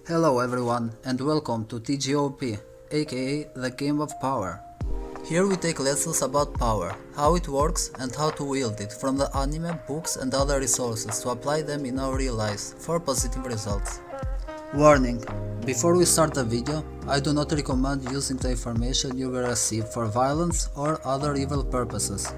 Hello everyone and welcome to TGOP, aka the Game of Power. Here we take lessons about power, how it works and how to wield it from the anime, books and other resources to apply them in our real lives for positive results. Warning: before we start the video, I do not recommend using the information you will receive for violence or other evil purposes.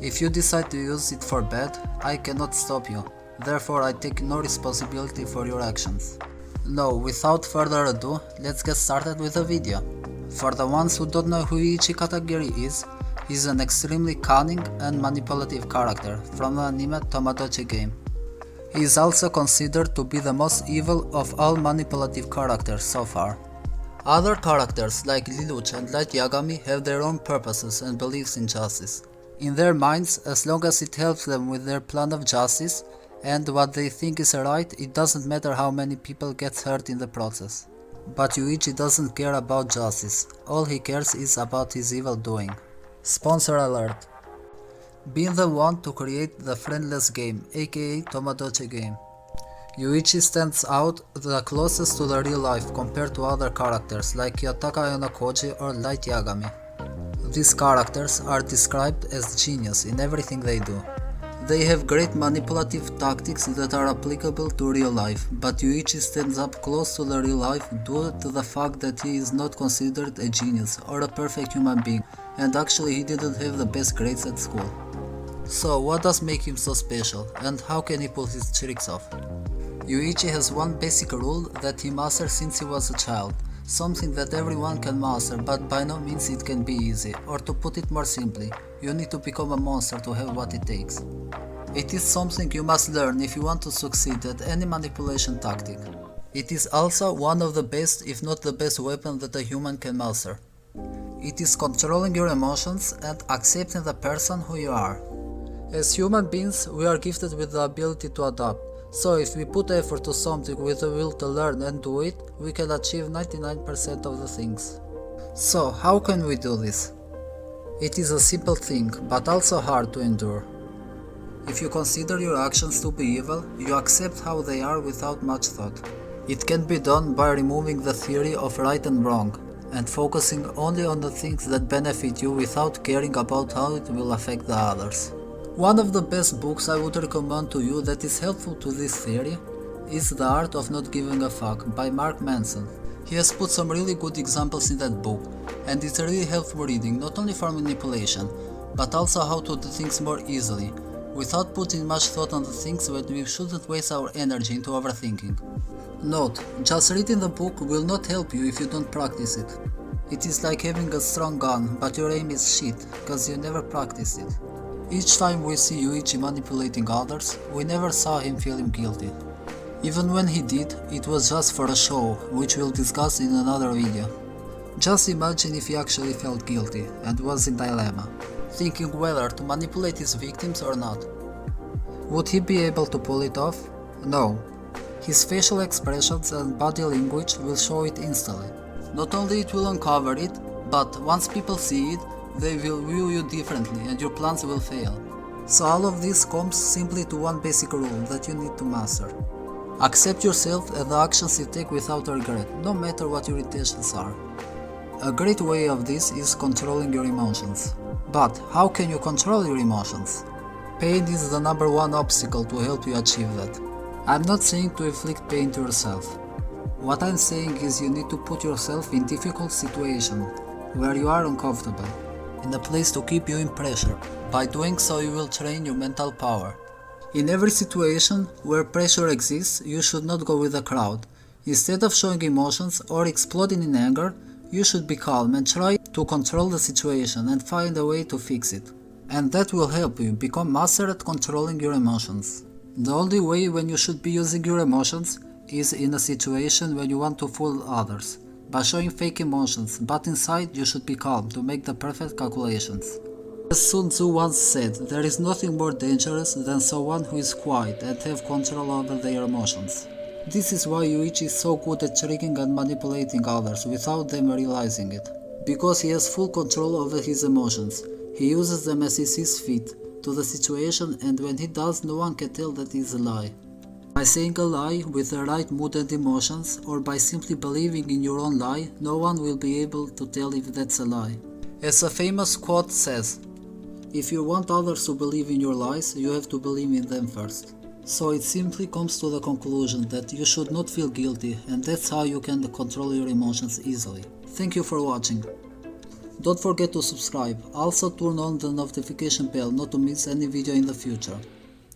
If you decide to use it for bad, I cannot stop you, therefore I take no responsibility for your actions. Now, without further ado, let's get started with the video. For the ones who don't know who Yuuichi Katagiri is, he's an extremely cunning and manipulative character from the anime Tomodachi Game. He is also considered to be the most evil of all manipulative characters so far. Other characters like Lelouch and Light Yagami have their own purposes and beliefs in justice. In their minds, as long as it helps them with their plan of justice and what they think is right, it doesn't matter how many people get hurt in the process. But Yuichi doesn't care about justice, all he cares is about his evil doing. Sponsor alert. Being the one to create the friendless game, aka Tomodachi Game. Yuichi stands out the closest to the real life compared to other characters like Yotaka Yonokoji or Light Yagami. These characters are described as genius in everything they do. They have great manipulative tactics that are applicable to real life, but Yuichi stands up close to the real life due to the fact that he is not considered a genius or a perfect human being, and actually he didn't have the best grades at school. So what does make him so special, and how can he pull his tricks off? Yuichi has one basic rule that he masters since he was a child. Something that everyone can master, but by no means it can be easy, or to put it more simply, you need to become a monster to have what it takes. It is something you must learn if you want to succeed at any manipulation tactic. It is also one of the best, if not the best weapon that a human can master. It is controlling your emotions and accepting the person who you are. As human beings, we are gifted with the ability to adapt. So if we put effort to something with the will to learn and do it, we can achieve 99% of the things. So how can we do this? It is a simple thing, but also hard to endure. If you consider your actions to be evil, you accept how they are without much thought. It can be done by removing the theory of right and wrong, and focusing only on the things that benefit you without caring about how it will affect the others. One of the best books I would recommend to you that is helpful to this theory is The Art of Not Giving a Fuck by Mark Manson. He has put some really good examples in that book, and it's a really helpful reading not only for manipulation, but also how to do things more easily, without putting much thought on the things when we shouldn't waste our energy into overthinking. Note, just reading the book will not help you if you don't practice it. It is like having a strong gun, but your aim is shit, cause you never practiced it. Each time we see Yuichi manipulating others, we never saw him feeling guilty. Even when he did, it was just for a show, which we'll discuss in another video. Just imagine if he actually felt guilty and was in dilemma, thinking whether to manipulate his victims or not. Would he be able to pull it off? No. His facial expressions and body language will show it instantly. Not only it will uncover it, but once people see it, they will view you differently and your plans will fail. So all of this comes simply to one basic rule that you need to master. Accept yourself and the actions you take without regret, no matter what your intentions are. A great way of this is controlling your emotions. But how can you control your emotions? Pain is the number one obstacle to help you achieve that. I'm not saying to inflict pain to yourself. What I'm saying is you need to put yourself in difficult situations where you are uncomfortable, in a place to keep you in pressure. By doing so, you will train your mental power. In every situation where pressure exists, you should not go with the crowd. Instead of showing emotions or exploding in anger, you should be calm and try to control the situation and find a way to fix it. And that will help you become master at controlling your emotions. The only way when you should be using your emotions is in a situation when you want to fool others, by showing fake emotions, but inside you should be calm to make the perfect calculations. As Sun Tzu once said, there is nothing more dangerous than someone who is quiet and have control over their emotions. This is why Yuichi is so good at tricking and manipulating others without them realizing it. Because he has full control over his emotions, he uses them as he sees fit to the situation, and when he does, no one can tell that is a lie. By saying a lie with the right mood and emotions, or by simply believing in your own lie, no one will be able to tell if that's a lie. As a famous quote says, if you want others to believe in your lies, you have to believe in them first. So it simply comes to the conclusion that you should not feel guilty, and that's how you can control your emotions easily. Thank you for watching. Don't forget to subscribe. Also turn on the notification bell not to miss any video in the future.